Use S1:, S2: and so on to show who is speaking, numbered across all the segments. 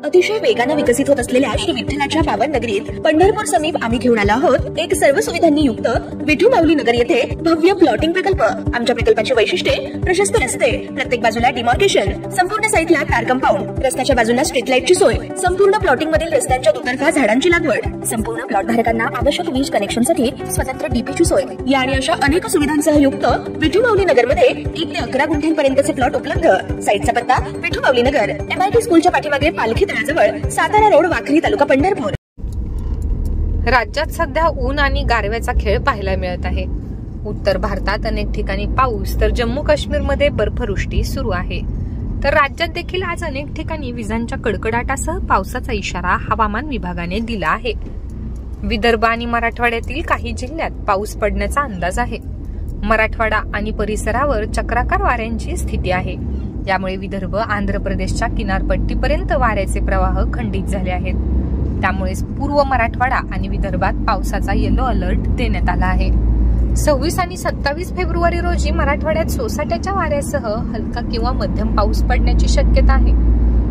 S1: अतिशय वेगाने विकसित होत असलेल्या श्री विठ्ठलाच्या पावन नगरीत पंढरपूर समीप आम्ही घेऊन आलो आहोत एक सर्व सुविधांनी युक्त विठू माऊली नगर येथे भव्य प्लॉटिंग प्रकल्प। आमच्या प्रकल्पाची वैशिष्ट्ये प्रशस्त रस्ते, प्रत्येक बाजूला डिमार्केशन, संपूर्ण साईटला कार कंपाऊंड, रस्त्याच्या बाजूला स्ट्रीट लाईटची सोय, संपूर्ण प्लॉटिंग मधील रस्त्यांच्या दुतर्फा झाडांची लागवड, संपूर्ण प्लॉट धारकांना आवश्यक वीज कनेक्शनसाठी स्वतंत्र डीपीची सोय या आणि अशा अनेक सुविधांसह युक्त विठू माऊली नगर मध्ये 1 ते 11 गुंठ्यांपर्यंतचे प्लॉट उपलब्ध। साईटचा पत्ता विठू माऊली नगर, MIT स्कूलच्या पाठीमागे पालखी तळाजवळ, सातारा रोड, वाखरी, तालुका पंढरपूर।
S2: राज्यात सध्या ऊन आणि गारव्याचा खेळ पाहायला मिळत आहे। उत्तर भारतात अनेक ठिकाणी पाऊस तर जम्मू काश्मीर मध्ये बर्फवृष्टी सुरू आहे। तर राज्यात देखील आज अनेक ठिकाणी विजांच्या कडकडाटासह पावसाचा इशारा हवामान विभागाने दिला आहे। विदर्भ आणि मराठवाड्यातील काही जिल्ह्यात पाऊस पडण्याचा अंदाज आहे। मराठवाडा आणि परिसरावर चक्राकार वाऱ्यांची स्थिती आहे। यामुळे विदर्भ, आंध्र प्रदेशच्या किनारपट्टीपर्यंत वाऱ्याचे प्रवाह खंडित झाले आहेत। त्यामुळे पूर्व मराठवाडा आणि विदर्भात पावसाचा येलो अलर्ट देण्यात आला आहे। 26 आणि 27 फेब्रुवारी रोजी मराठवाड्यात सोसाट्याच्या वाऱ्यासह हलका किंवा मध्यम पाऊस पडण्याची शक्यता आहे।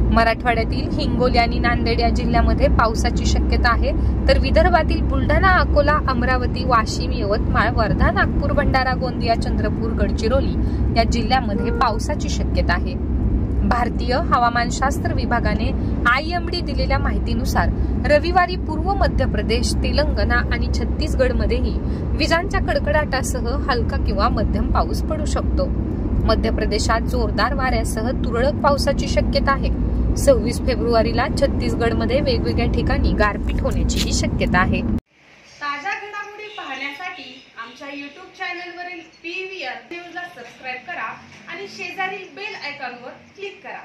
S2: मराठवाड्यातील हिंगोली आणि नांदेड या जिल्ह्यामध्ये पावसाची शक्यता आहे, तर विदर्भातील बुलढाणा, अकोला, अमरावती, वाशिम, यवतमाळ, वर्धा, नागपूर, भंडारा, गोंदिया, चंद्रपूर, गडचिरोली या जिल्ह्यामध्ये पावसाची शक्यता आहे। भारतीय हवामानशास्त्र विभागाने IMD दिलेल्या माहितीनुसार रविवारी पूर्व मध्य प्रदेश, तेलंगणा आणि छत्तीसगडमध्येही विजांच्या कडकडाटासह हलका किंवा मध्यम पाऊस पडू शकतो। मध्य प्रदेशात जोरदार वाऱ्यासह तुरळक पावसाची शक्यता आहे। 26 फेब्रुवारीला छत्तीसगडमध्ये वेगवेगळ्या ठिकाणी गारपीट होण्याचीही शक्यता आहे।
S3: ताज्या घडामोडी पाहण्यासाठी आमच्या YouTube चॅनलवरील PVR न्यूजला सबस्क्राइब करा आणि शेजारील बेल आयकॉनवर क्लिक करा।